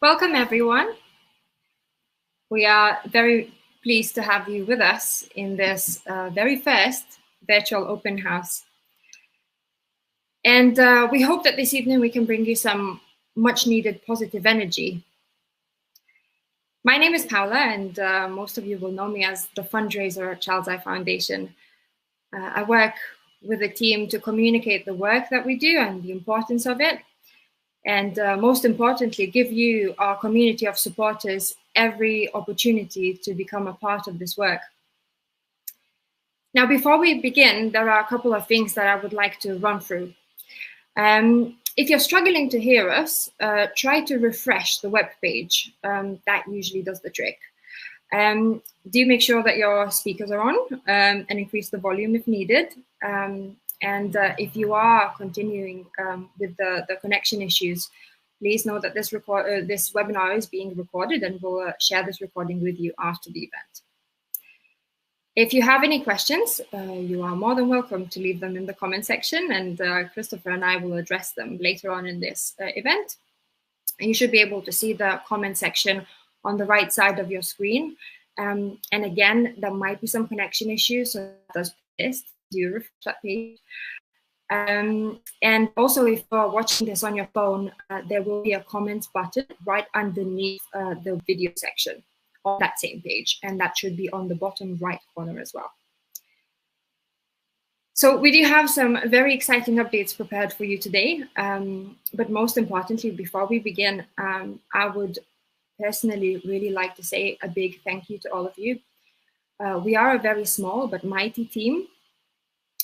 Welcome, everyone. We are very pleased to have you with us in this very first virtual open house. And we hope that this evening we can bring you some much needed positive energy. My name is Paula, and most of you will know me as the fundraiser at ChildsiFoundation Foundation. I work with a team to communicate the work that we do and the importance of it. And most importantly, give you, our community of supporters, every opportunity to become a part of this work. Now, before we begin, there are a couple of things that I would like to run through. If you're struggling to hear us, try to refresh the web page. That usually does the trick. Do make sure that your speakers are on and increase the volume if needed. And if you are continuing with the connection issues, please know that this webinar is being recorded, and we'll share this recording with you after the event. If you have any questions, you are more than welcome to leave them in the comment section, and Christopher and I will address them later on in this event. And you should be able to see the comment section on the right side of your screen. And again, there might be some connection issues, so does this. Do refresh that page. And also, if you're watching this on your phone, there will be a comments button right underneath the video section on that same page, and that should be on the bottom right corner as well. So we do have some very exciting updates prepared for you today, but most importantly, before we begin, I would personally really like to say a big thank you to all of you. We are a very small but mighty team.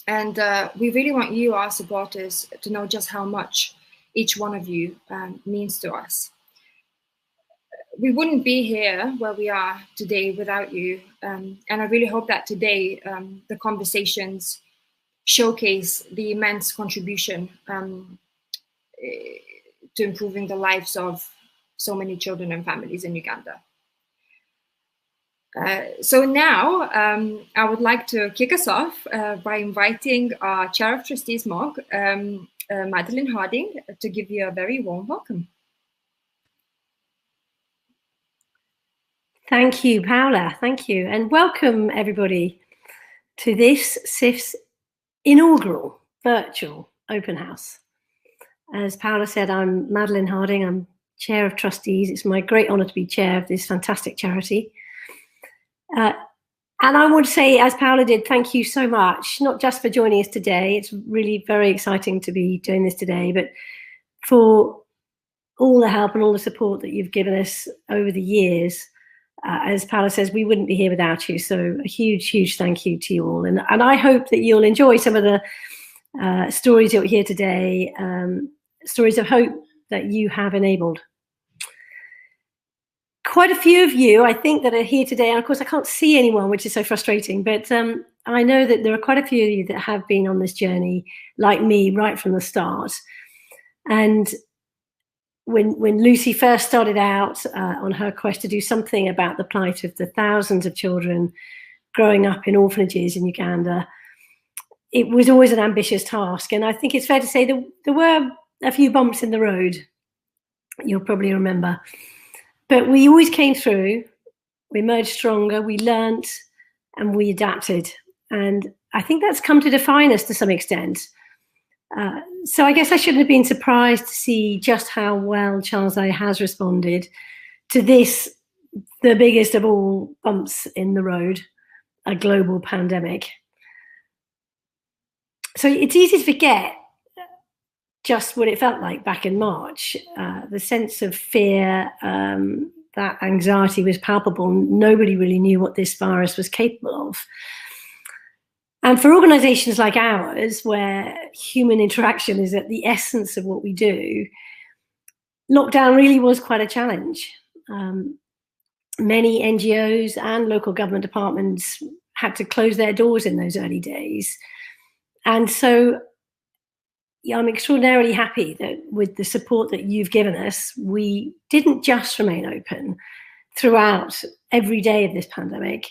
And we really want you, our supporters, to know just how much each one of you means to us. We wouldn't be here where we are today without you. And I really hope that today the conversations showcase the immense contribution to improving the lives of so many children and families in Uganda. So now I would like to kick us off by inviting our Chair of Trustees, MOG, Madeleine Harding, to give you a very warm welcome. Thank you, Paula. Thank you. And welcome, everybody, to this CIF's inaugural virtual open house. As Paula said, I'm Madeleine Harding. I'm Chair of Trustees. It's my great honour to be chair of this fantastic charity. And I want to say, as Paula did, thank you so much, not just for joining us today. It's really very exciting to be doing this today, but for all the help and all the support that you've given us over the years. As Paula says, we wouldn't be here without you. So a huge, huge thank you to you all. And I hope that you'll enjoy some of the stories you'll hear today, stories of hope that you have enabled. Quite a few of you, I think, that are here today, and of course I can't see anyone, which is so frustrating, but I know that there are quite a few of you that have been on this journey, like me, right from the start. And when Lucy first started out on her quest to do something about the plight of the thousands of children growing up in orphanages in Uganda, it was always an ambitious task. And I think it's fair to say that there were a few bumps in the road, you'll probably remember. But we always came through, we emerged stronger, we learnt, and we adapted. And I think that's come to define us to some extent. So I guess I shouldn't have been surprised to see just how well ChildsiFoundation has responded to this, the biggest of all bumps in the road, a global pandemic. So it's easy to forget just what it felt like back in March. The sense of fear, that anxiety was palpable. Nobody really knew what this virus was capable of. And for organizations like ours, where human interaction is at the essence of what we do, lockdown really was quite a challenge. Many NGOs and local government departments had to close their doors in those early days. And so I'm extraordinarily happy that with the support that you've given us, we didn't just remain open throughout every day of this pandemic,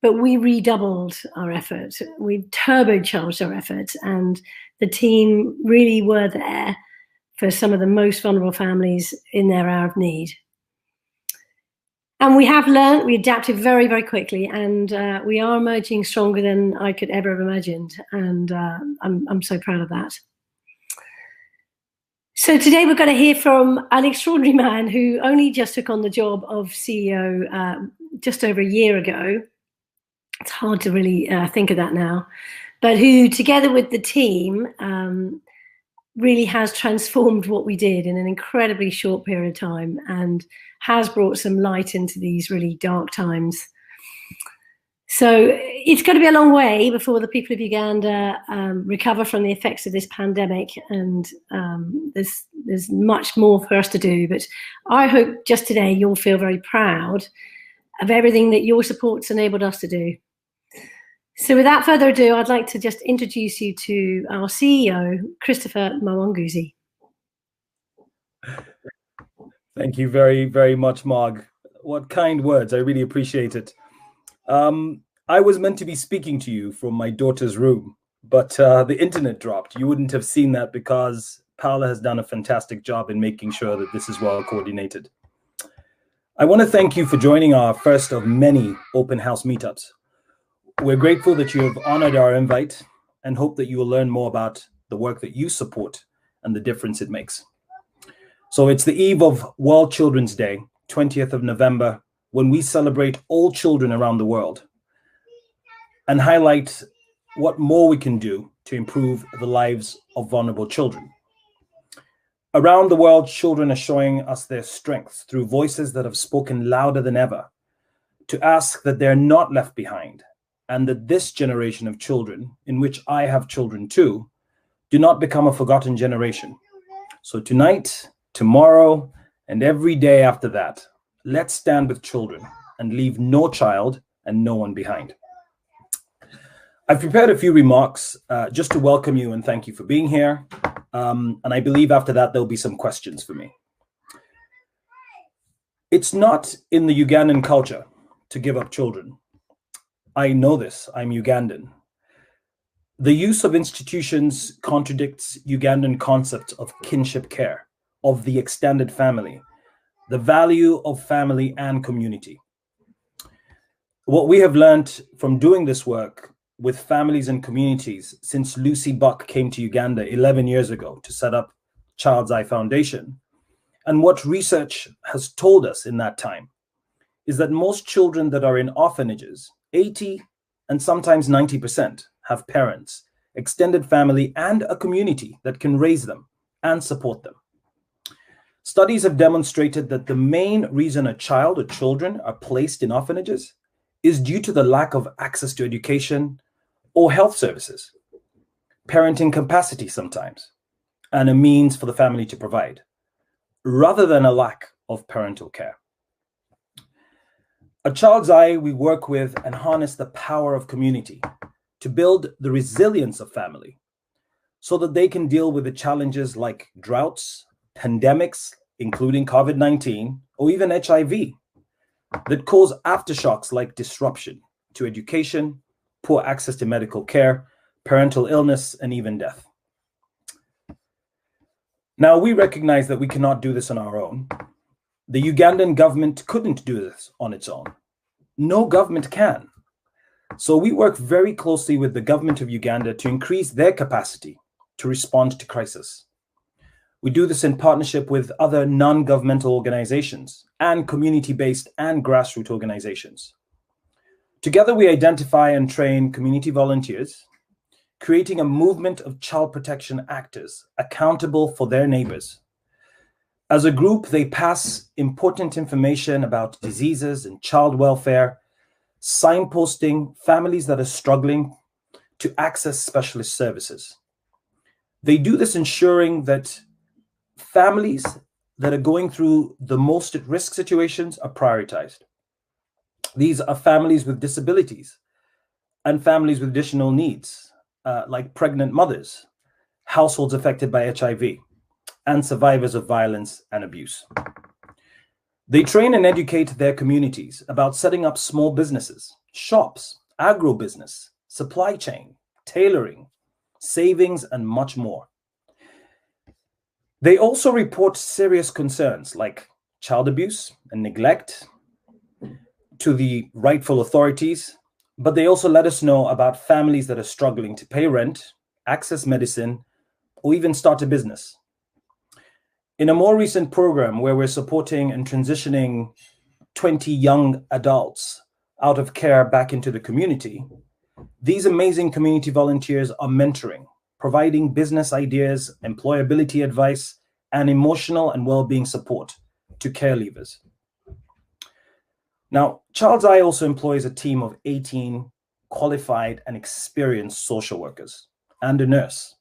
but we redoubled our efforts. We turbocharged our efforts, and the team really were there for some of the most vulnerable families in their hour of need. And we have learned, we adapted very, very quickly, and we are emerging stronger than I could ever have imagined. And I'm so proud of that. So today we're going to hear from an extraordinary man who only just took on the job of CEO just over a year ago. It's hard to really think of that now, but who, together with the team, really has transformed what we did in an incredibly short period of time and has brought some light into these really dark times. So it's going to be a long way before the people of Uganda recover from the effects of this pandemic, and there's much more for us to do. But I hope just today you'll feel very proud of everything that your support's enabled us to do. So without further ado, I'd like to just introduce you to our CEO, Christopher Muwanguzi. Thank you very, very much, Marg. What kind words. I really appreciate it. I was meant to be speaking to you from my daughter's room, but the internet dropped. You wouldn't have seen that because Paola has done a fantastic job in making sure that this is well coordinated. I want to thank you for joining our first of many open house meetups. We're grateful that you have honored our invite and hope that you will learn more about the work that you support and the difference it makes. So it's the eve of World Children's Day, 20th of November, when we celebrate all children around the world and highlight what more we can do to improve the lives of vulnerable children. Around the world, children are showing us their strength through voices that have spoken louder than ever to ask that they're not left behind, and that this generation of children, in which I have children too, do not become a forgotten generation. So tonight, tomorrow, and every day after that, let's stand with children and leave no child and no one behind. I've prepared a few remarks just to welcome you and thank you for being here. And I believe after that, there'll be some questions for me. It's not in the Ugandan culture to give up children. I know this, I'm Ugandan. The use of institutions contradicts Ugandan concepts of kinship care, of the extended family, the value of family and community. What we have learned from doing this work with families and communities since Lucy Buck came to Uganda 11 years ago to set up Child's Eye Foundation, and what research has told us in that time, is that most children that are in orphanages, 80 and sometimes 90%, have parents, extended family, and a community that can raise them and support them. Studies have demonstrated that the main reason a child or children are placed in orphanages is due to the lack of access to education or health services, parenting capacity sometimes, and a means for the family to provide, rather than a lack of parental care. At Child's Eye, we work with and harness the power of community to build the resilience of family so that they can deal with the challenges like droughts, pandemics, including COVID-19, or even HIV, that cause aftershocks like disruption to education, poor access to medical care, parental illness, and even death. Now, we recognize that we cannot do this on our own. The Ugandan government couldn't do this on its own. No government can. So we work very closely with the government of Uganda to increase their capacity to respond to crisis. We do this in partnership with other non-governmental organizations and community-based and grassroots organizations. Together, we identify and train community volunteers, creating a movement of child protection actors accountable for their neighbors. As a group, they pass important information about diseases and child welfare, signposting families that are struggling to access specialist services. They do this ensuring that families that are going through the most at-risk situations are prioritized. These are families with disabilities and families with additional needs, like pregnant mothers, households affected by HIV, and survivors of violence and abuse. They train and educate their communities about setting up small businesses, shops, agro-business, supply chain, tailoring, savings, and much more. They also report serious concerns like child abuse and neglect, to the rightful authorities, but they also let us know about families that are struggling to pay rent, access medicine, or even start a business. In a more recent program where we're supporting and transitioning 20 young adults out of care back into the community, these amazing community volunteers are mentoring, providing business ideas, employability advice, and emotional and well-being support to care leavers. Now, Child's Eye also employs a team of 18 qualified and experienced social workers and a nurse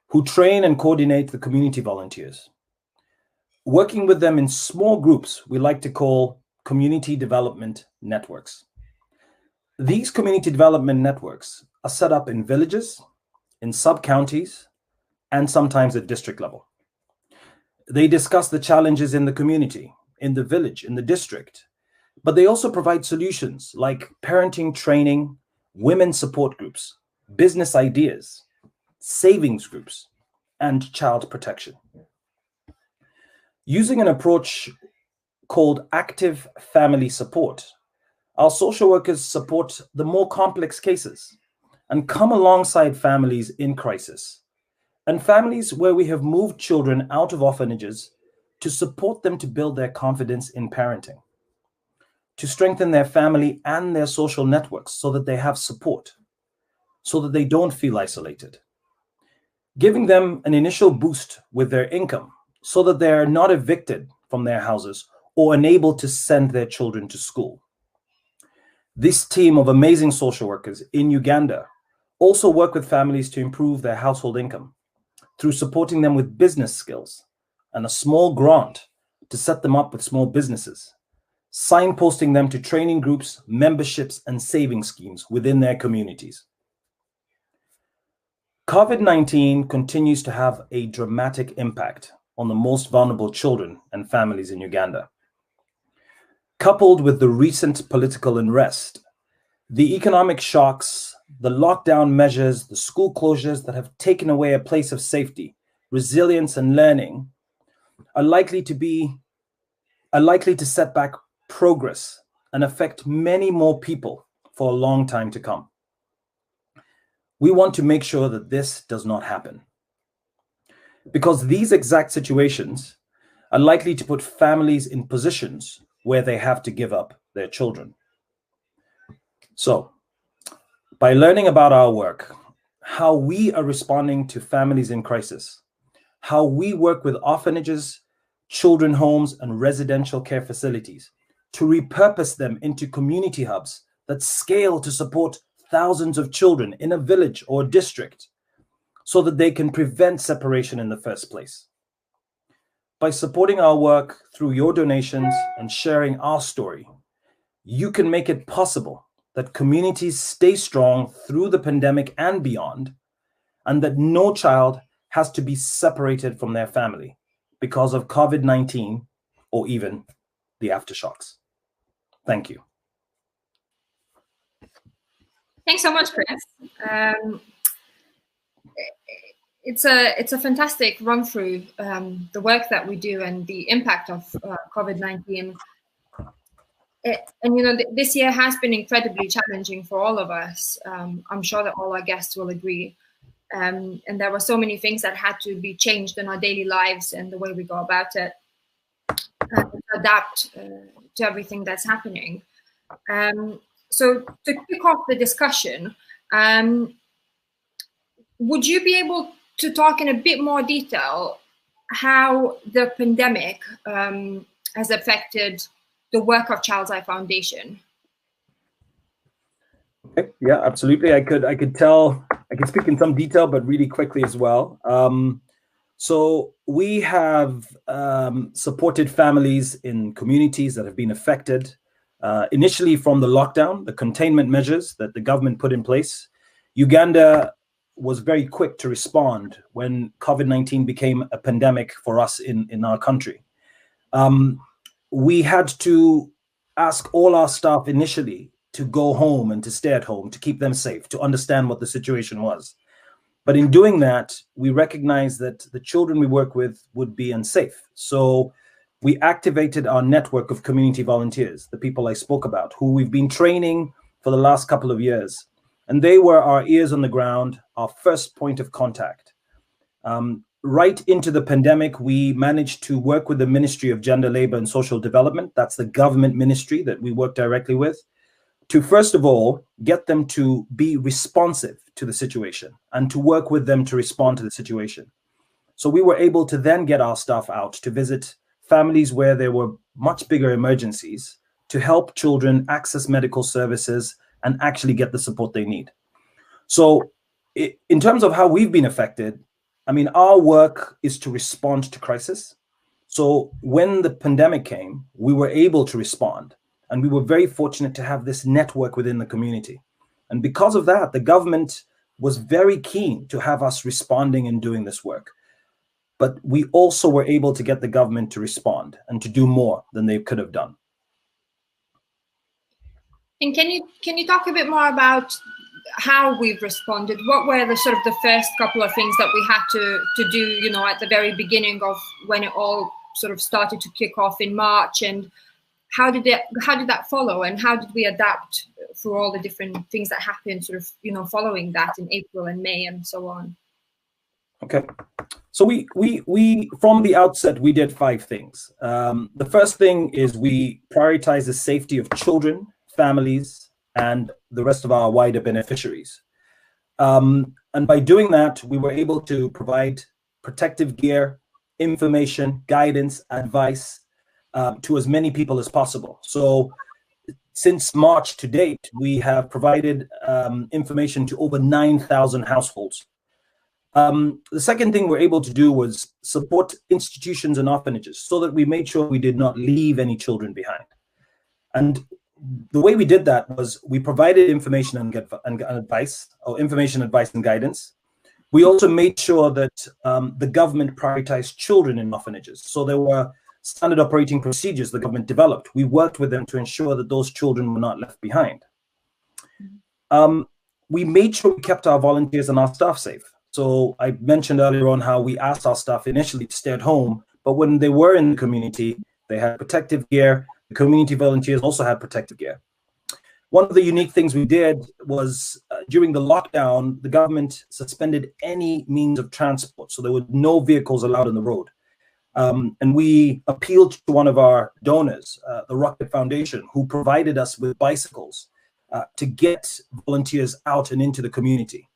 who train and coordinate the community volunteers. Working with them in small groups we like to call community development networks. These community development networks are set up in villages, in sub-counties, and sometimes at district level. They discuss the challenges in the community, in the village, in the district, but they also provide solutions like parenting training, women support groups, business ideas, savings groups, and child protection. Using an approach called active family support, our social workers support the more complex cases and come alongside families in crisis and families where we have moved children out of orphanages to support them to build their confidence in parenting, to strengthen their family and their social networks so that they have support, so that they don't feel isolated, giving them an initial boost with their income so that they are not evicted from their houses or unable to send their children to school. This team of amazing social workers in Uganda also work with families to improve their household income through supporting them with business skills and a small grant to set them up with small businesses, signposting them to training groups, memberships, and saving schemes within their communities. COVID-19 continues to have a dramatic impact on the most vulnerable children and families in Uganda. Coupled with the recent political unrest, the economic shocks, the lockdown measures, the school closures that have taken away a place of safety, resilience, and learning are likely to set back progress and affect many more people for a long time to come. We want to make sure that this does not happen, because these exact situations are likely to put families in positions where they have to give up their children. So, by learning about our work, how we are responding to families in crisis, how we work with orphanages, children homes, and residential care facilities to repurpose them into community hubs that scale to support thousands of children in a village or district so that they can prevent separation in the first place. By supporting our work through your donations and sharing our story, you can make it possible that communities stay strong through the pandemic and beyond, and that no child has to be separated from their family because of COVID-19 or even the aftershocks. Thank you. Thanks so much, Chris. It's a fantastic run through the work that we do and the impact of COVID-19. And you know, this year has been incredibly challenging for all of us. I'm sure that all our guests will agree. And there were so many things that had to be changed in our daily lives and the way we go about it, to adapt to everything that's happening. So to kick off the discussion, would you be able to talk in a bit more detail how the pandemic has affected the work of Child's Eye Foundation? Okay. Yeah, absolutely. I could speak in some detail, but really quickly as well. So we have supported families in communities that have been affected initially from the lockdown, the containment measures that the government put in place. Uganda was very quick to respond when COVID-19 became a pandemic for us in our country. We had to ask all our staff initially to go home and to stay at home, to keep them safe, to understand what the situation was. But in doing that, we recognized that the children we work with would be unsafe. So we activated our network of community volunteers, the people I spoke about, who we've been training for the last couple of years. And they were our ears on the ground, our first point of contact. Right into the pandemic, we managed to work with the Ministry of Gender, Labor and Social Development. That's the government ministry that we work directly with, to first of all, get them to be responsive to the situation and to work with them to respond to the situation. So we were able to then get our staff out to visit families where there were much bigger emergencies, to help children access medical services and actually get the support they need. So in terms of how we've been affected, I mean, our work is to respond to crisis. So when the pandemic came, we were able to respond, and we were very fortunate to have this network within the community. And because of that, the government was very keen to have us responding and doing this work. But we also were able to get the government to respond and to do more than they could have done. And can you talk a bit more about how we've responded? What were the sort of the first couple of things that we had to do, you know, at the very beginning of when it all sort of started to kick off in March, and how did that follow, and how did we adapt for all the different things that happened sort of, you know, following that in April and May and so on? Okay. So we from the outset, we did 5 things. The first thing is we prioritize the safety of children, families, and the rest of our wider beneficiaries. And by doing that, we were able to provide protective gear, information, guidance, advice to as many people as possible. So since March to date, we have provided information to over 9,000 households. The second thing we're able to do was support institutions and orphanages so that we made sure we did not leave any children behind. And the way we did that was we provided information and advice, or information, advice, and guidance. We also made sure that the government prioritized children in orphanages. So there were standard operating procedures the government developed. We worked with them to ensure that those children were not left behind. We made sure we kept our volunteers and our staff safe. So I mentioned earlier on how we asked our staff initially to stay at home, but when they were in the community, they had protective gear. The community volunteers also had protective gear. One of the unique things we did was during the lockdown, the government suspended any means of transport. So there were no vehicles allowed on the road. And we appealed to one of our donors, the Rocket Foundation, who provided us with bicycles to get volunteers out and into the community.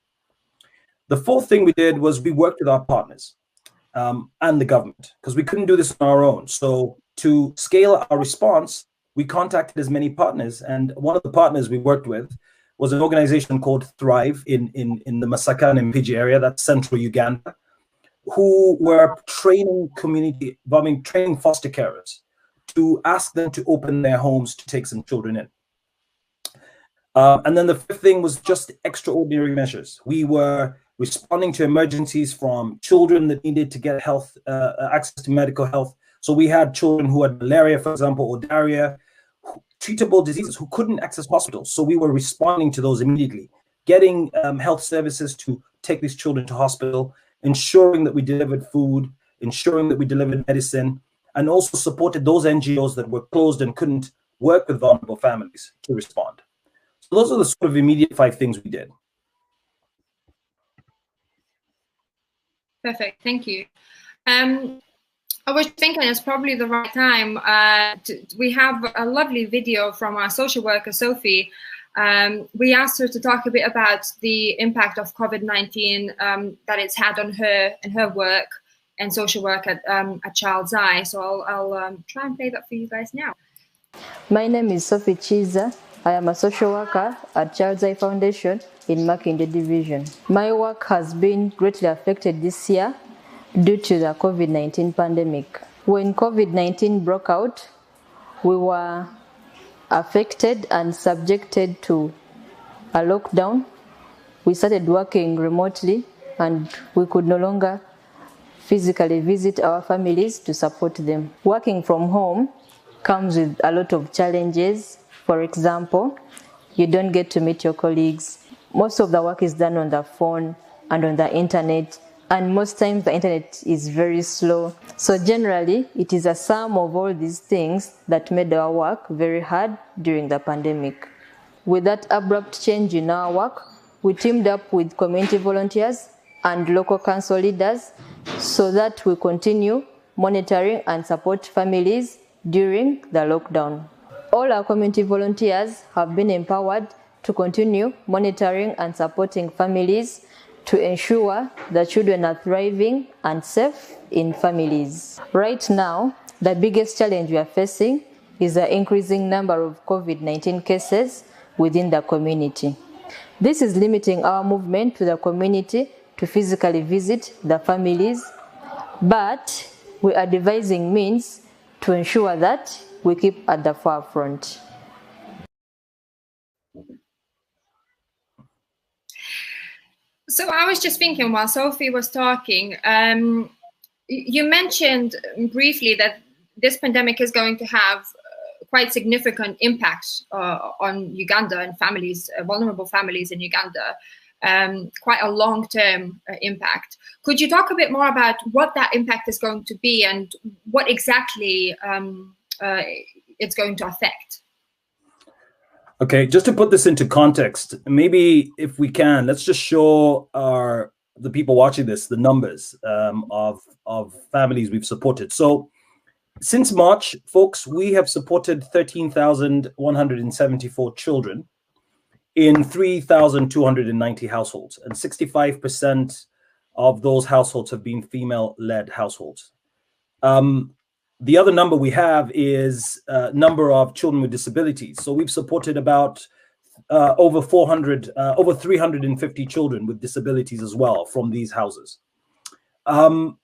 The fourth thing we did was we worked with our partners and the government, because we couldn't do this on our own. So to scale our response, we contacted as many partners. And one of the partners we worked with was an organization called Thrive in the Masaka and Mpigi area, that's central Uganda, who were training training foster carers to ask them to open their homes to take some children in. And then the fifth thing was just extraordinary measures. We were responding to emergencies from children that needed to get health, access to medical health. So we had children who had malaria, for example, or diarrhea, treatable diseases, who couldn't access hospitals. So we were responding to those immediately, getting health services to take these children to hospital, ensuring that we delivered food, ensuring that we delivered medicine, and also supported those NGOs that were closed and couldn't work with vulnerable families to respond. So those are the sort of immediate 5 things we did. Perfect, thank you. I was thinking it's probably the right time. We have a lovely video from our social worker, Sophie. We asked her to talk a bit about the impact of COVID-19 that it's had on her and her work and social work at Child's Eye. So I'll try and play that for you guys now. My name is Sophie Kiiza. I am a social worker at Child's Eye Foundation in Makinde Division. My work has been greatly affected this year due to the COVID-19 pandemic. When COVID-19 broke out, we were affected and subjected to a lockdown. We started working remotely and we could no longer physically visit our families to support them. Working from home comes with a lot of challenges. For example, you don't get to meet your colleagues. Most of the work is done on the phone and on the internet, and most times the internet is very slow. So generally, it is a sum of all these things that made our work very hard during the pandemic. With that abrupt change in our work, we teamed up with community volunteers and local council leaders so that we continue monitoring and support families during the lockdown. All our community volunteers have been empowered to continue monitoring and supporting families to ensure the children are thriving and safe in families. Right now, the biggest challenge we are facing is the increasing number of COVID-19 cases within the community. This is limiting our movement to the community to physically visit the families, but we are devising means to ensure that we keep at the forefront. So I was just thinking while Sophie was talking, you mentioned briefly that this pandemic is going to have quite significant impacts on Uganda and families, vulnerable families in Uganda, quite a long-term impact. Could you talk a bit more about what that impact is going to be and what exactly it's going to affect? Okay, just to put this into context, maybe if we can, let's just show the people watching this the numbers of families we've supported. So since March, folks, we have supported 13,174 children in 3,290 households, and 65% of those households have been female-led households. The other number we have is number of children with disabilities. So we've supported about over 350 children with disabilities as well from these houses. You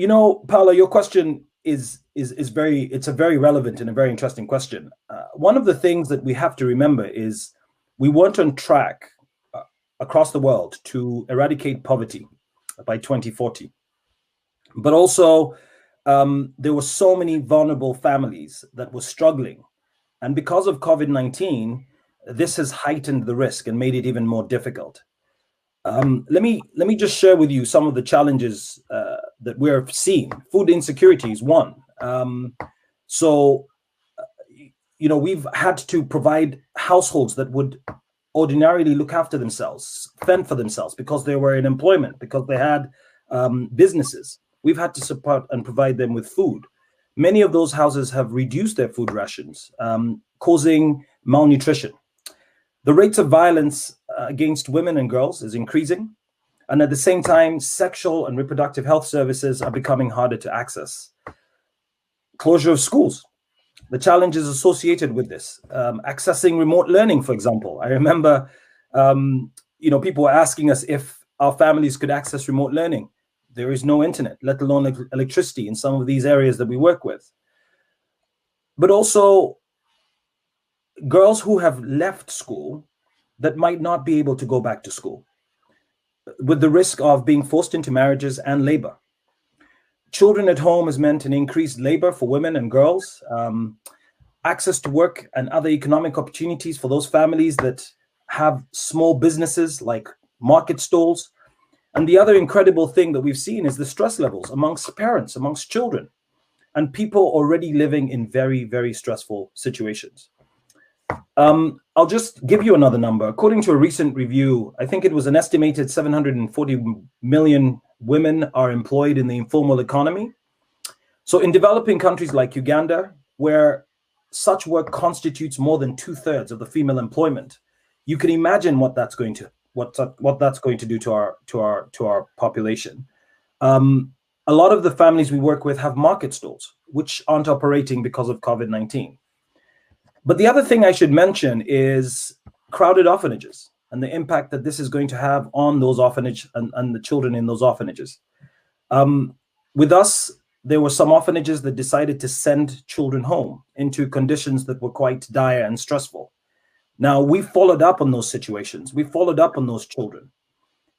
know, Paula, your question is a very relevant and a very interesting question. One of the things that we have to remember is we weren't on track across the world to eradicate poverty by 2040, but also there were so many vulnerable families that were struggling. And because of COVID-19, this has heightened the risk and made it even more difficult. Let me just share with you some of the challenges that we're seeing. Food insecurity is one. You know, we've had to provide households that would ordinarily look after themselves, fend for themselves because they were in employment, because they had businesses. We've had to support and provide them with food. Many of those houses have reduced their food rations, causing malnutrition. The rates of violence against women and girls is increasing. And at the same time, sexual and reproductive health services are becoming harder to access. Closure of schools, the challenges associated with this, accessing remote learning, for example. I remember, you know, people were asking us if our families could access remote learning. There is no internet, let alone electricity in some of these areas that we work with. But also girls who have left school that might not be able to go back to school, with the risk of being forced into marriages and labor. Children at home has meant an increased labor for women and girls, access to work and other economic opportunities for those families that have small businesses like market stalls. And the other incredible thing that we've seen is the stress levels amongst parents, amongst children, and people already living in very, very stressful situations. I'll just give you another number. According to a recent review, I think it was an estimated 740 million women are employed in the informal economy. So in developing countries like Uganda, where such work constitutes more than 2/3 of the female employment, you can imagine what that's going to do to our population. A lot of the families we work with have market stalls, which aren't operating because of COVID-19. But the other thing I should mention is crowded orphanages and the impact that this is going to have on those orphanages and the children in those orphanages. With us, there were some orphanages that decided to send children home into conditions that were quite dire and stressful. Now, we followed up on those situations. We followed up on those children.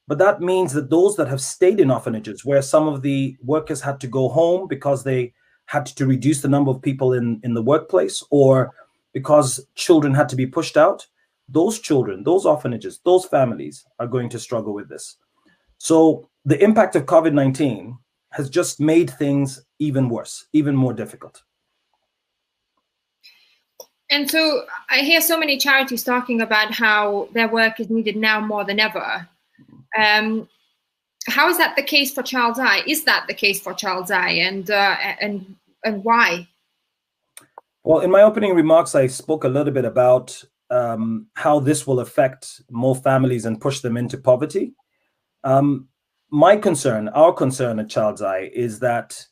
But that means that those that have stayed in orphanages, where some of the workers had to go home because they had to reduce the number of people in the workplace, or because children had to be pushed out, those children, those orphanages, those families are going to struggle with this. So the impact of COVID-19 has just made things even worse, even more difficult. And so I hear so many charities talking about how their work is needed now more than ever. How is that the case for Child's Eye? Is that the case for Child's Eye, and why? Well, in my opening remarks, I spoke a little bit about how this will affect more families and push them into poverty. My concern, our concern at Child's Eye, is that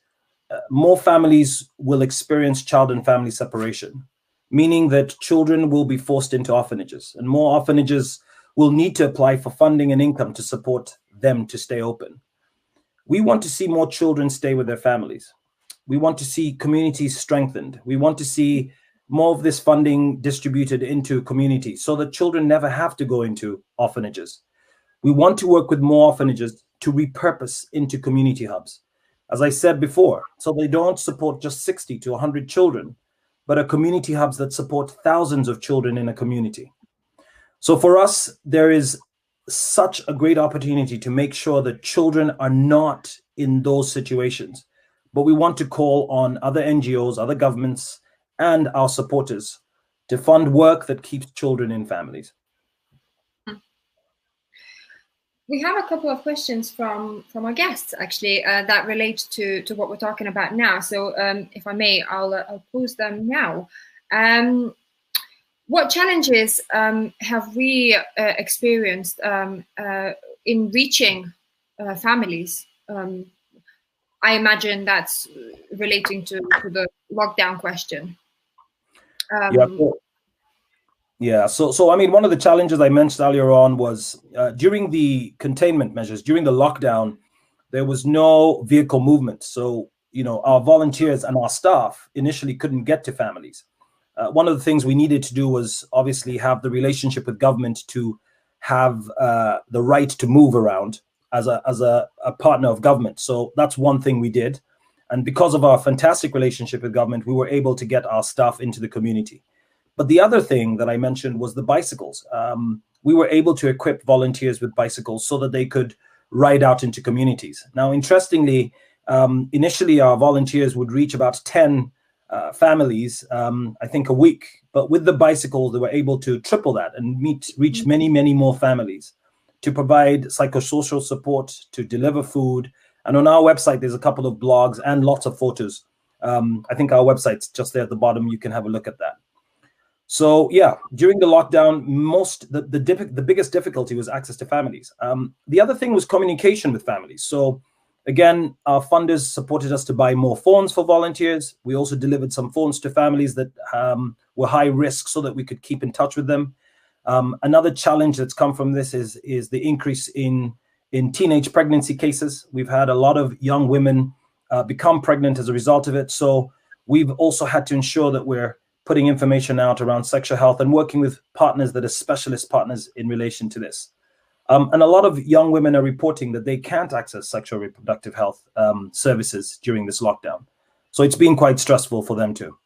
more families will experience child and family separation, meaning that children will be forced into orphanages, and more orphanages will need to apply for funding and income to support them to stay open. We want to see more children stay with their families. We want to see communities strengthened. We want to see more of this funding distributed into communities so that children never have to go into orphanages. We want to work with more orphanages to repurpose into community hubs, as I said before, so they don't support just 60 to 100 children, but are community hubs that support thousands of children in a community. So for us, there is such a great opportunity to make sure that children are not in those situations. But we want to call on other NGOs, other governments, and our supporters to fund work that keeps children in families. We have a couple of questions from our guests, actually, that relate to what we're talking about now. So if I may, I'll pose them now. What challenges have we experienced in reaching families? I imagine that's relating to the lockdown question. So I mean, one of the challenges I mentioned earlier on was during the containment measures, during the lockdown, there was no vehicle movement. So, you know, our volunteers and our staff initially couldn't get to families. One of the things we needed to do was obviously have the relationship with government to have the right to move around as a partner of government. So that's one thing we did. And because of our fantastic relationship with government, we were able to get our staff into the community. But the other thing that I mentioned was the bicycles. We were able to equip volunteers with bicycles so that they could ride out into communities. Now, interestingly, initially our volunteers would reach about 10 families, I think a week. But with the bicycles, they were able to triple that and reach many, many more families to provide psychosocial support, to deliver food. And on our website, there's a couple of blogs and lots of photos. I think our website's just there at the bottom. You can have a look at that. So yeah, during the lockdown, the biggest difficulty was access to families. The other thing was communication with families. So again, our funders supported us to buy more phones for volunteers. We also delivered some phones to families that were high risk so that we could keep in touch with them. Another challenge that's come from this is the increase in teenage pregnancy cases. We've had a lot of young women become pregnant as a result of it. So we've also had to ensure that we're putting information out around sexual health and working with partners that are specialist partners in relation to this. And a lot of young women are reporting that they can't access sexual reproductive health services during this lockdown. So it's been quite stressful for them too.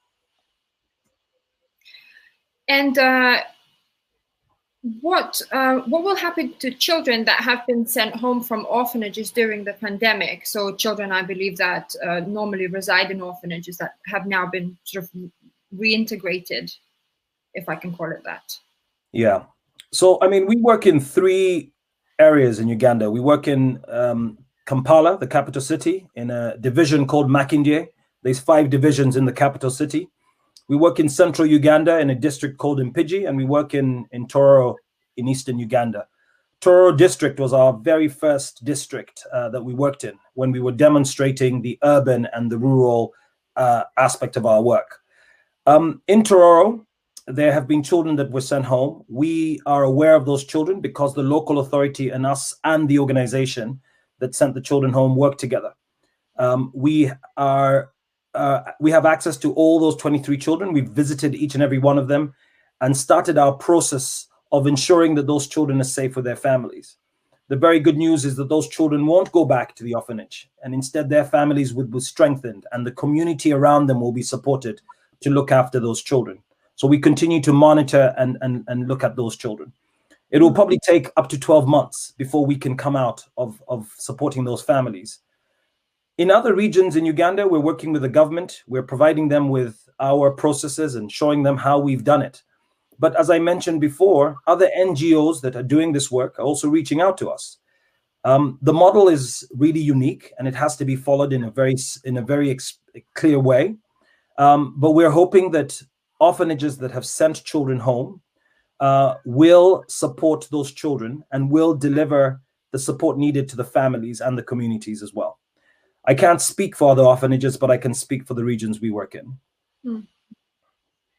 And what will happen to children that have been sent home from orphanages during the pandemic? So children, I believe, that normally reside in orphanages that have now been sort of reintegrated, if I can call it that. Yeah. So, I mean, we work in 3 areas in Uganda. We work in Kampala, the capital city, in a division called Makindye. There's 5 divisions in the capital city. We work in central Uganda in a district called Mpigi, and we work in Tororo in eastern Uganda. Tororo district was our very first district that we worked in when we were demonstrating the urban and the rural aspect of our work. In Tororo, there have been children that were sent home. We are aware of those children because the local authority and us and the organization that sent the children home work together. We have access to all those 23 children. We've visited each and every one of them and started our process of ensuring that those children are safe with their families. The very good news is that those children won't go back to the orphanage, and instead their families will be strengthened and the community around them will be supported to look after those children. So we continue to monitor and look at those children. It will probably take up to 12 months before we can come out of supporting those families. In other regions in Uganda, we're working with the government. We're providing them with our processes and showing them how we've done it. But as I mentioned before, other NGOs that are doing this work are also reaching out to us. The model is really unique, and it has to be followed in a very clear way. But we're hoping that orphanages that have sent children home will support those children and will deliver the support needed to the families and the communities as well. I can't speak for other orphanages, but I can speak for the regions we work in.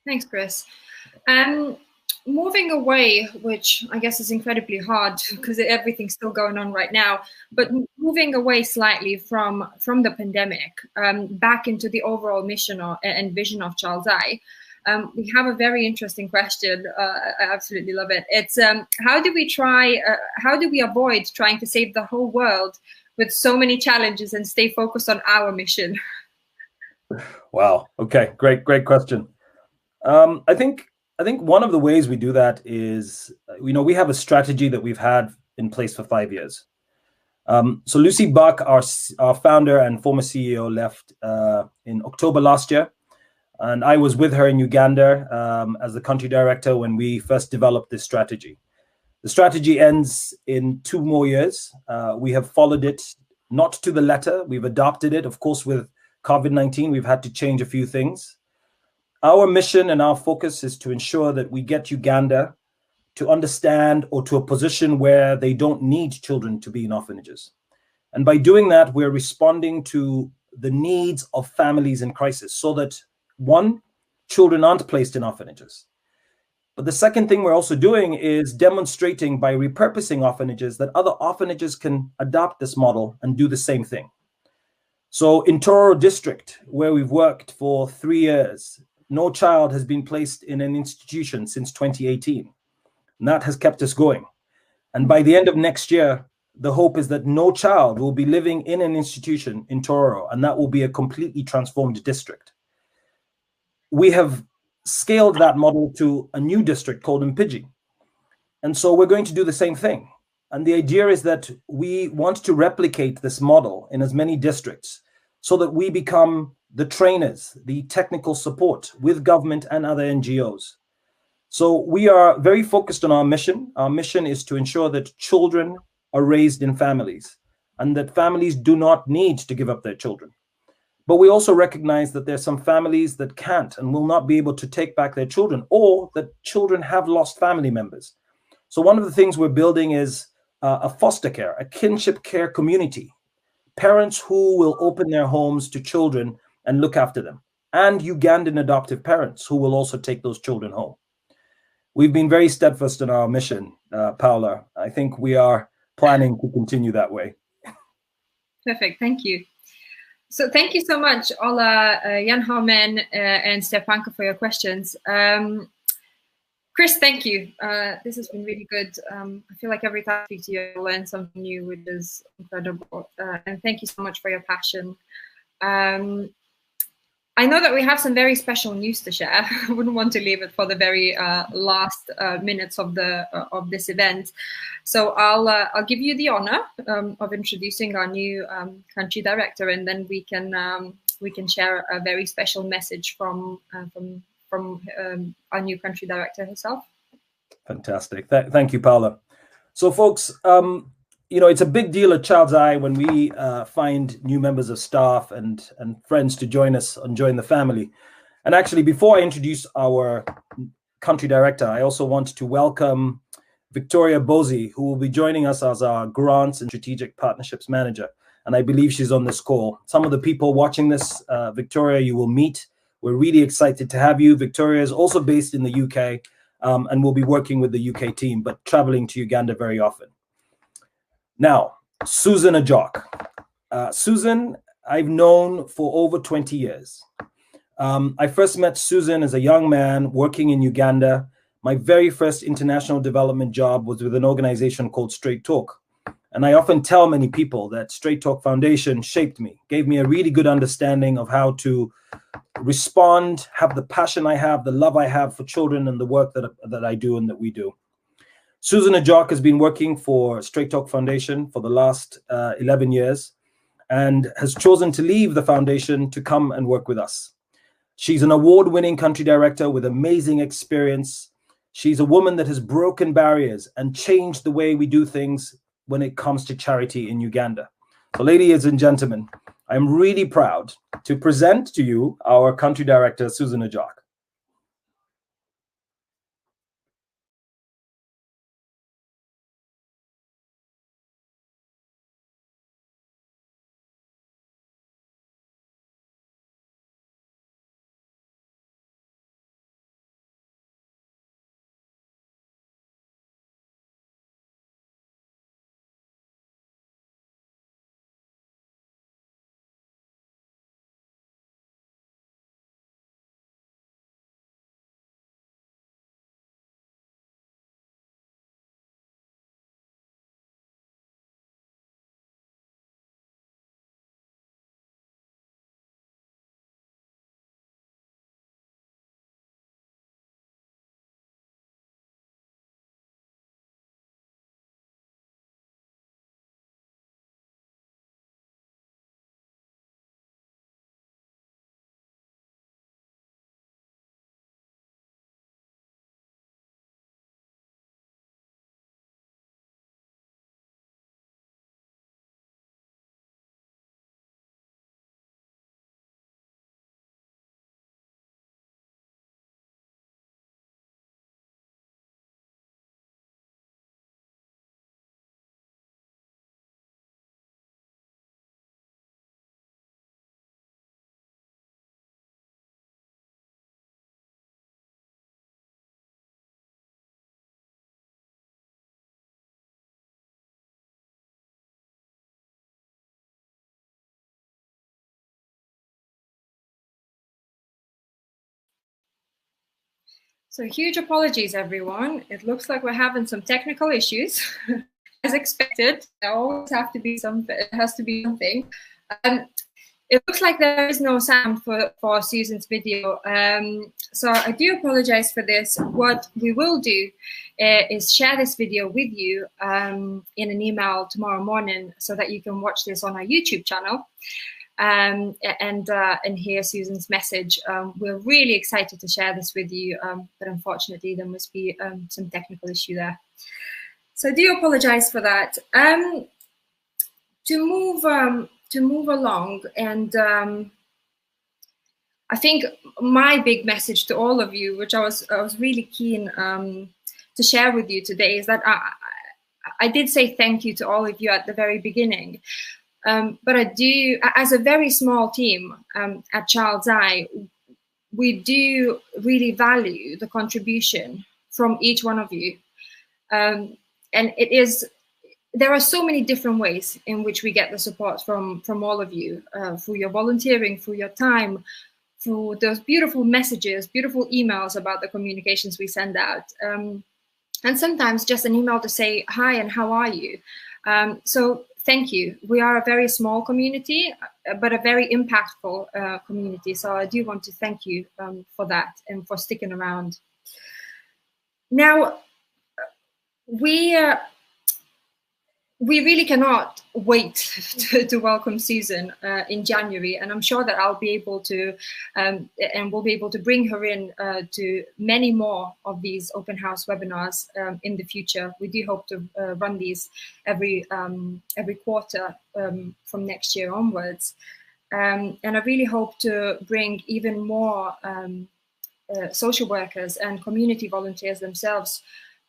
Thanks, Chris. Moving away, which I guess is incredibly hard because everything's still going on right now, but moving away slightly from the pandemic, back into the overall mission and vision of Child's Eye, we have a very interesting question. I absolutely love it. It's how do we avoid trying to save the whole world with so many challenges and stay focused on our mission? Wow. Okay. Great question. I think one of the ways we do that is, we have a strategy that we've had in place for 5 years. So Lucy Buck, our founder and former CEO, left in October last year. And I was with her in Uganda as the country director when we first developed this strategy. The strategy ends in 2 more years. We have followed it, not to the letter. We've adopted it. Of course, with COVID-19, we've had to change a few things. Our mission and our focus is to ensure that we get Uganda to understand or to a position where they don't need children to be in orphanages. And by doing that, we're responding to the needs of families in crisis so that, one, children aren't placed in orphanages. But the second thing we're also doing is demonstrating by repurposing orphanages that other orphanages can adopt this model and do the same thing. So in Tororo district, where we've worked for 3 years, no child has been placed in an institution since 2018. And that has kept us going. And by the end of next year, the hope is that no child will be living in an institution in Tororo, and that will be a completely transformed district. We have scaled that model to a new district called Mpiji. And so we're going to do the same thing. And the idea is that we want to replicate this model in as many districts so that we become the trainers, the technical support with government and other NGOs. So we are very focused on our mission. Our mission is to ensure that children are raised in families and that families do not need to give up their children. But we also recognize that there are some families that can't and will not be able to take back their children, or that children have lost family members. So one of the things we're building is a foster care, a kinship care community, parents who will open their homes to children and look after them, and Ugandan adoptive parents who will also take those children home. We've been very steadfast in our mission, Paula. I think we are planning to continue that way. Perfect, thank you. So thank you so much, Ola, Jan Harmen, and Stefanka for your questions. Chris, thank you. This has been really good. I feel like every time I speak to you, I learn something new, which is incredible. And thank you so much for your passion. I know that we have some very special news to share. I wouldn't want to leave it for the very last minutes of this event. So I'll give you the honor of introducing our new country director, and then we can share a very special message from our new country director herself. Fantastic. Thank you, Paula. So, folks, it's a big deal at Child's Eye when we find new members of staff and friends to join us and join the family. And actually, before I introduce our country director, I also want to welcome Victoria Bozy, who will be joining us as our Grants and Strategic Partnerships Manager. And I believe she's on this call. Some of the people watching this, Victoria, you will meet. We're really excited to have you. Victoria is also based in the UK and will be working with the UK team, but traveling to Uganda very often. Now, Susan Ajok. Susan, I've known for over 20 years. I first met Susan as a young man working in Uganda. My very first international development job was with an organization called Straight Talk. And I often tell many people that Straight Talk Foundation shaped me, gave me a really good understanding of how to respond, have the passion I have, the love I have for children and the work that I do and that we do. Susan Ajak has been working for Straight Talk Foundation for the last 11 years and has chosen to leave the foundation to come and work with us. She's an award-winning country director with amazing experience. She's a woman that has broken barriers and changed the way we do things when it comes to charity in Uganda. So ladies and gentlemen, I'm really proud to present to you our country director, Susan Ajak. So huge apologies, everyone. It looks like we're having some technical issues. As expected, there always have to be something. It has to be something. It looks like there is no sound for Susan's video. So I do apologize for this. What we will do is share this video with you in an email tomorrow morning so that you can watch this on our YouTube channel. And hear Susan's message. We're really excited to share this with you, but unfortunately there must be some technical issue there. So I do apologize for that. To move along, and I think my big message to all of you, which I was really keen to share with you today, is that I did say thank you to all of you at the very beginning. But I do, as a very small team at Child's Eye, we do really value the contribution from each one of you. And there are so many different ways in which we get the support from all of you, through your volunteering, through your time, through those beautiful messages, beautiful emails about the communications we send out. And sometimes just an email to say, hi, and how are you? So thank you. We are a very small community, but a very impactful community. So I do want to thank you for that and for sticking around. Now, we really cannot wait to welcome Susan in January, and I'm sure that I'll be able to, and we'll be able to bring her in to many more of these open house webinars in the future. We do hope to run these every quarter from next year onwards, and I really hope to bring even more social workers and community volunteers themselves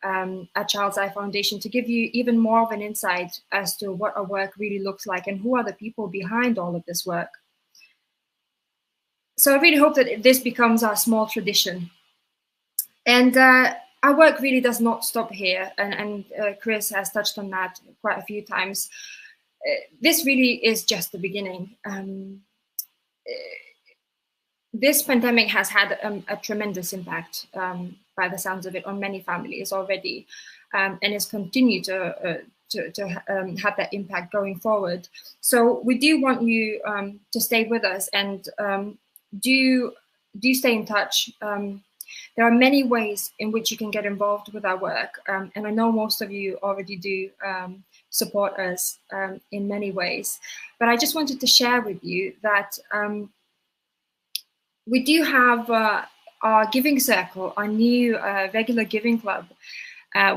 at Child's Eye Foundation to give you even more of an insight as to what our work really looks like and who are the people behind all of this work. So I really hope that this becomes our small tradition. And our work really does not stop here, and Chris has touched on that quite a few times. This really is just the beginning. This pandemic has had a tremendous impact, by the sounds of it, on many families already, and is continued to have that impact going forward. So we do want you to stay with us and do stay in touch. There are many ways in which you can get involved with our work, and I know most of you already do support us in many ways. But I just wanted to share with you that we do have our giving circle, our new regular giving club,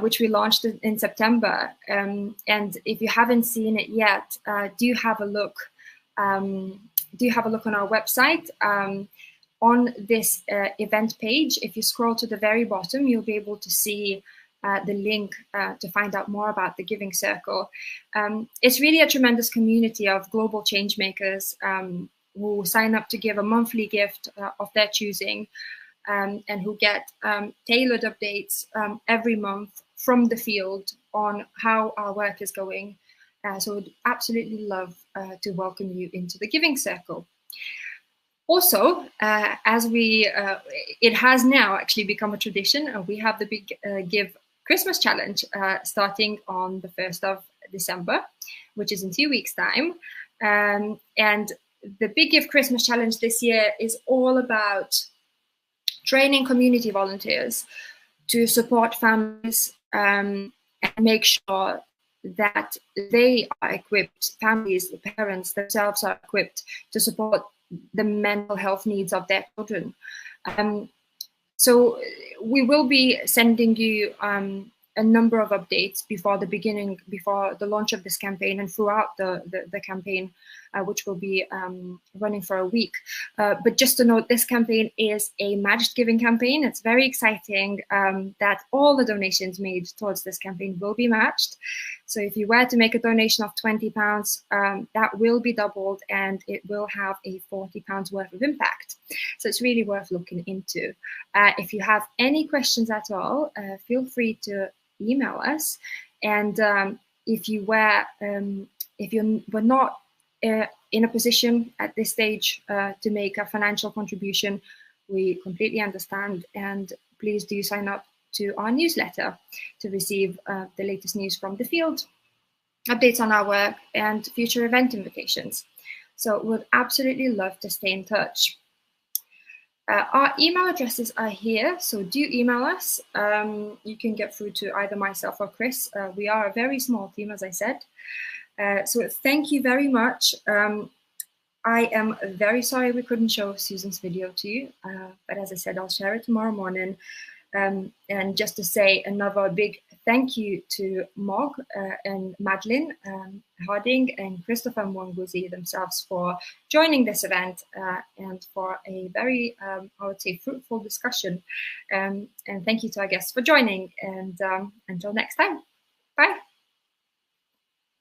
which we launched in September. And if you haven't seen it yet, do have a look. Do have a look on our website. On this event page, if you scroll to the very bottom, you'll be able to see the link to find out more about the Giving Circle. It's really a tremendous community of global change makers who sign up to give a monthly gift of their choosing, and who get tailored updates every month from the field on how our work is going. So we'd absolutely love to welcome you into the Giving Circle. Also, as it has now actually become a tradition, we have the Big Give Christmas Challenge starting on the 1st of December, which is in 2 weeks' time. And the Big Give Christmas Challenge this year is all about training community volunteers to support families and make sure that they are equipped, families, the parents themselves are equipped to support the mental health needs of their children. So we will be sending you a number of updates before the launch of this campaign and throughout the campaign, which will be running for a week. But just to note, this campaign is a matched giving campaign. It's very exciting that all the donations made towards this campaign will be matched. So if you were to make a donation of £20, that will be doubled and it will have a £40 worth of impact. So it's really worth looking into. If you have any questions at all, feel free to email us. And if you were not in a position at this stage to make a financial contribution, we completely understand, and please do sign up to our newsletter to receive the latest news from the field, updates on our work, and future event invitations. So we'd absolutely love to stay in touch. Our email addresses are here, so do email us. You can get through to either myself or Chris. We are a very small team, as I said. So thank you very much. I am very sorry we couldn't show Susan's video to you, but as I said, I'll share it tomorrow morning. And just to say another big thank you to Mog and Madeleine Harding and Christopher Muwanguzi themselves for joining this event and for a very, I would say, fruitful discussion. And thank you to our guests for joining. And until next time, bye.